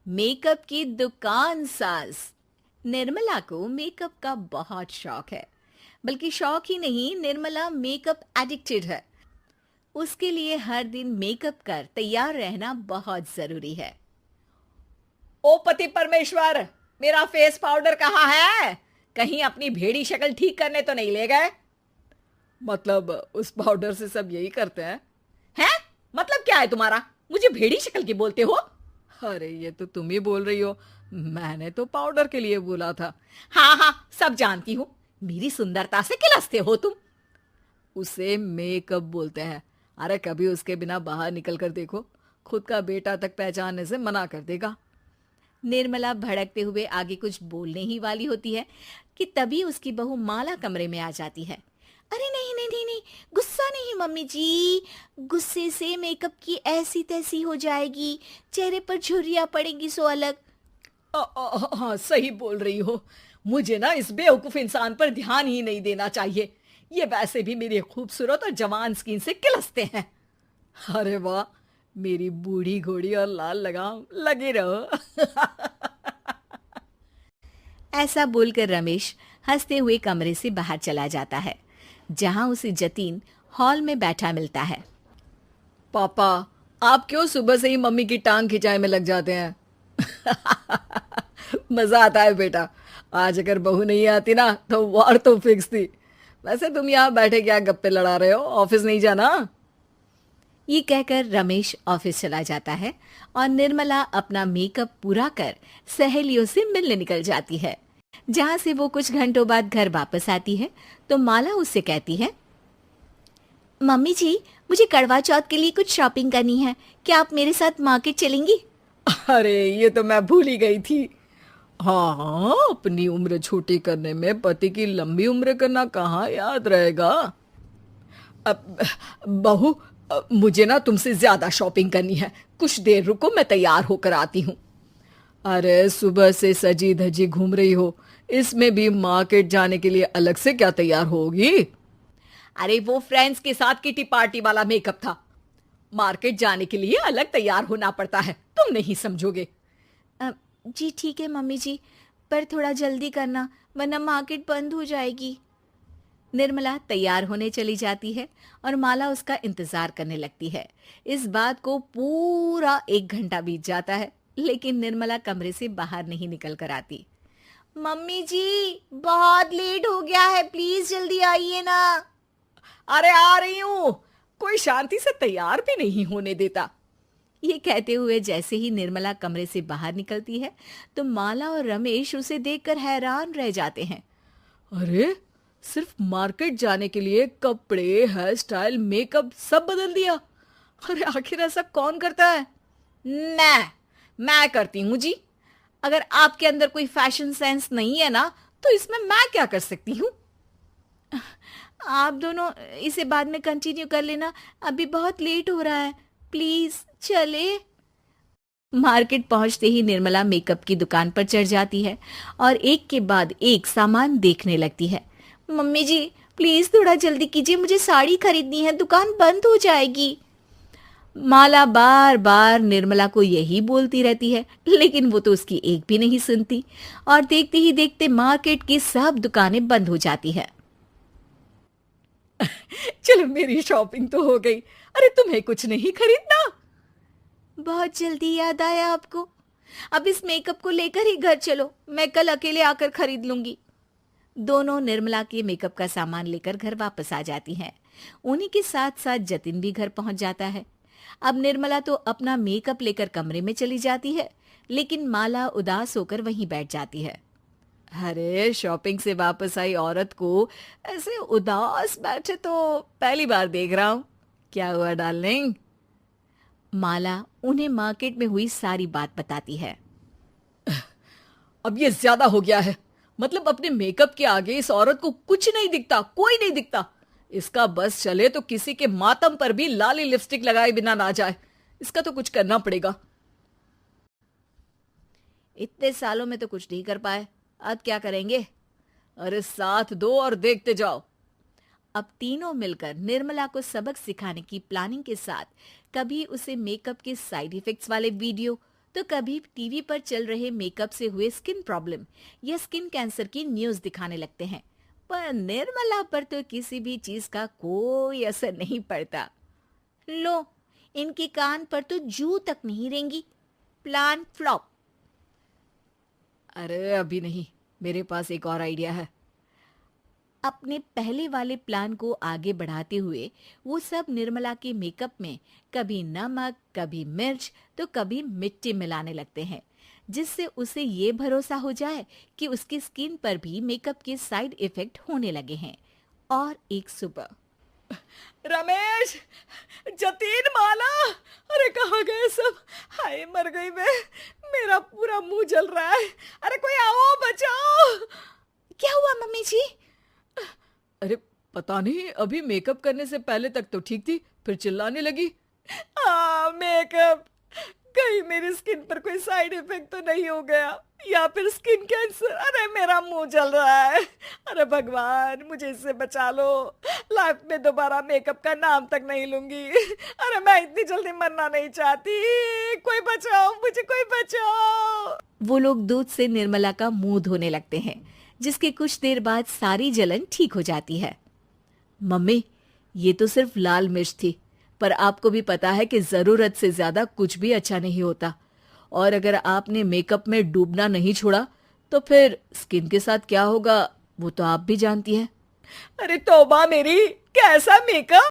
Makeup की दुकान सास। निर्मला को मेकअप का बहुत शौक है। बल्कि शौक ही नहीं, निर्मला मेकअप एडिक्टेड है। उसके लिए हर दिन मेकअप कर तैयार रहना बहुत जरूरी है। ओ पति परमेश्वर, मेरा फेस पाउडर कहाँ है? कहीं अपनी भेड़ी शक्ल ठीक करने तो नहीं ले गए? मतलब उस पाउडर से सब यही करते हैं? हैं? मतलब क्या है तुम्हारा? मुझे भेड़ी शक्ल की बोलते हो? अरे ये तो तुम ही बोल रही हो, मैंने तो पाउडर के लिए बोला था। हाँ हाँ, सब जानती हूँ। मेरी सुंदरता से किलसते हो तुम। उसे मेकअप बोलते हैं। अरे कभी उसके बिना बाहर निकल कर देखो, खुद का बेटा तक पहचानने से मना कर देगा। निर्मला भड़कते हुए आगे कुछ बोलने ही वाली होती है कि तभी उसकी बहू माला कमरे में आ जाती है। अरे नहीं नहीं नहीं नहीं, गुस्सा नहीं मम्मी जी। गुस्से से मेकअप की ऐसी तैसी हो जाएगी, चेहरे पर झुर्रियां पड़ेगी सो अलग। हाँ सही बोल रही हो। मुझे ना इस बेवकूफ इंसान पर ध्यान ही नहीं देना चाहिए। ये वैसे भी मेरी खूबसूरत और जवान स्किन से किलसते हैं। अरे वाह, मेरी बूढ़ी घोड़ी और लाल लगाम, लगे रहो। ऐसा बोलकर रमेश हंसते हुए कमरे से बाहर चला जाता है, जहां उसे जतीन हॉल में बैठा मिलता है। पापा, आप क्यों सुबह से ही मम्मी की टांग खिंचाई में लग जाते हैं? मजा आता है बेटा। आज अगर बहू नहीं आती ना तो वार तो फिक्स थी। वैसे तुम यहाँ बैठे क्या गप्पे लड़ा रहे हो? ऑफिस नहीं जाना? ये कहकर रमेश ऑफिस चला जाता है और निर्मला अपना मेकअप पूरा कर सहेलियों से मिलने निकल जाती है। जहां से वो कुछ घंटों बाद घर वापस आती है तो माला उससे कहती है, मम्मी जी, मुझे करवा चौथ के लिए कुछ शॉपिंग करनी है, क्या आप मेरे साथ मार्केट चलेंगी? अरे ये तो मैं भूल ही गई थी। हाँ हाँ, अपनी उम्र छोटी करने में पति की लंबी उम्र करना कहाँ याद रहेगा। अब बहू, मुझे ना तुमसे ज्यादा शॉपिंग करनी है। कुछ देर रुको, मैं तैयार होकर आती हूँ। अरे सुबह से सजी धजी घूम रही हो, इसमें भी मार्केट जाने के लिए अलग से क्या तैयार होगी? अरे वो फ्रेंड्स के साथ किटी पार्टी वाला मेकअप था। मार्केट जाने के लिए अलग तैयार होना पड़ता है, तुम नहीं समझोगे। जी ठीक है मम्मी जी, पर थोड़ा जल्दी करना वरना मार्केट बंद हो जाएगी। निर्मला तैयार होने चली जाती है और माला उसका इंतजार करने लगती है। इस बात को पूरा 1 घंटा बीत जाता है, लेकिन निर्मला कमरे से बाहर नहीं निकल कर आती। मम्मी जी, बहुत लेट हो गया है, प्लीज जल्दी आइए ना। अरे आ रही हूँ। कोई शांति से तैयार भी नहीं होने देता। ये कहते हुए जैसे ही निर्मला कमरे से बाहर निकलती है तो माला और रमेश उसे देखकर हैरान रह जाते हैं। अरे सिर्फ मार्केट जाने के लिए कपड़े, हेयर स्टाइल, मेकअप सब बदल दिया। अरे आखिर ऐसा कौन करता है? मैं करती हूँ जी। अगर आपके अंदर कोई फैशन सेंस नहीं है ना तो इसमें मैं क्या कर सकती हूँ? आप दोनों इसे बाद में कंटिन्यू कर लेना, अभी बहुत लेट हो रहा है, प्लीज चले। मार्केट पहुंचते ही निर्मला मेकअप की दुकान पर चढ़ जाती है और एक के बाद एक सामान देखने लगती है। मम्मी जी, प्लीज थोड़ा जल्दी कीजिए, मुझे साड़ी खरीदनी है, दुकान बंद हो जाएगी। माला बार बार निर्मला को यही बोलती रहती है, लेकिन वो तो उसकी एक भी नहीं सुनती और देखते ही देखते मार्केट की सब दुकानें बंद हो जाती है। चलो मेरी शॉपिंग तो हो गई। अरे तुम्हें कुछ नहीं खरीदना? बहुत जल्दी याद आया आपको। अब इस मेकअप को लेकर ही घर चलो, मैं कल अकेले आकर खरीद लूंगी। दोनों निर्मला के मेकअप का सामान लेकर घर वापस आ जाती हैं। उन्हीं के साथ साथ जतिन भी घर पहुंच जाता है। अब निर्मला तो अपना मेकअप लेकर कमरे में चली जाती है, लेकिन माला उदास होकर वहीं बैठ जाती है। अरे शॉपिंग से वापस आई औरत को ऐसे उदास बैठे तो पहली बार देख रहा हूँ। क्या हुआ डार्लिंग? माला उन्हें मार्केट में हुई सारी बात बताती है। अब ये ज्यादा हो गया है। मतलब अपने मेकअप के आगे इस औरत को कुछ नहीं दिखता, कोई नहीं दिखता। इसका बस चले तो किसी के मातम पर भी लाली लिपस्टिक लगाए बिना ना जाए। इसका तो कुछ करना पड़ेगा। इतने सालों में तो कुछ नहीं कर पाए, अब क्या करेंगे? अरे साथ दो और देखते जाओ। अब तीनों मिलकर निर्मला को सबक सिखाने की प्लानिंग के साथ कभी उसे मेकअप के साइड इफेक्ट्स वाले वीडियो तो कभी टीवी पर चल रहे मेकअप से हुए स्किन प्रॉब्लम या स्किन कैंसर की न्यूज दिखाने लगते हैं। पर निर्मला पर तो किसी भी चीज का कोई असर नहीं पड़ता। लो, इनके कान पर तो जू तक नहीं रेंगी। Plan flop. अरे अभी नहीं, मेरे पास एक और आइडिया है। अपने पहले वाले प्लान को आगे बढ़ाते हुए वो सब निर्मला के मेकअप में कभी नमक, कभी मिर्च तो कभी मिट्टी मिलाने लगते हैं, जिससे उसे ये भरोसा हो जाए कि उसकी स्किन पर भी मेकअप के साइड इफेक्ट होने लगे हैं। और एक सुबह रमेश, जतीन, माला, अरे कहाँ गए सब? हाय मर गई मैं, मेरा पूरा मुंह जल रहा है। अरे कोई आओ, बचाओ। क्या हुआ मम्मी जी? अरे पता नहीं, अभी मेकअप करने से पहले तक तो ठीक थी, फिर चिल्लाने लगी। मेकअप, कहीं मेरी स्किन पर कोई साइड इफेक्ट तो नहीं हो गया, या फिर स्किन कैंसर? अरे मेरा मुंह जल रहा है। अरे भगवान, मुझे इससे बचा लो। लाइफ में दोबारा मेकअप का नाम तक नहीं लूंगी। अरे मैं इतनी जल्दी मरना नहीं चाहती। कोई बचाओ मुझे, कोई बचाओ। वो लोग दूध से निर्मला का मुंह धोने लगते हैं, जिसके कुछ देर बाद सारी जलन ठीक हो जाती है। मम्मी, ये तो सिर्फ लाल मिर्च थी, पर आपको भी पता है कि जरूरत से ज्यादा कुछ भी अच्छा नहीं होता। और अगर आपने मेकअप में डूबना नहीं छोड़ा तो फिर स्किन के साथ क्या होगा वो तो आप भी जानती हैं। अरे तौबा मेरी, कैसा मेकअप!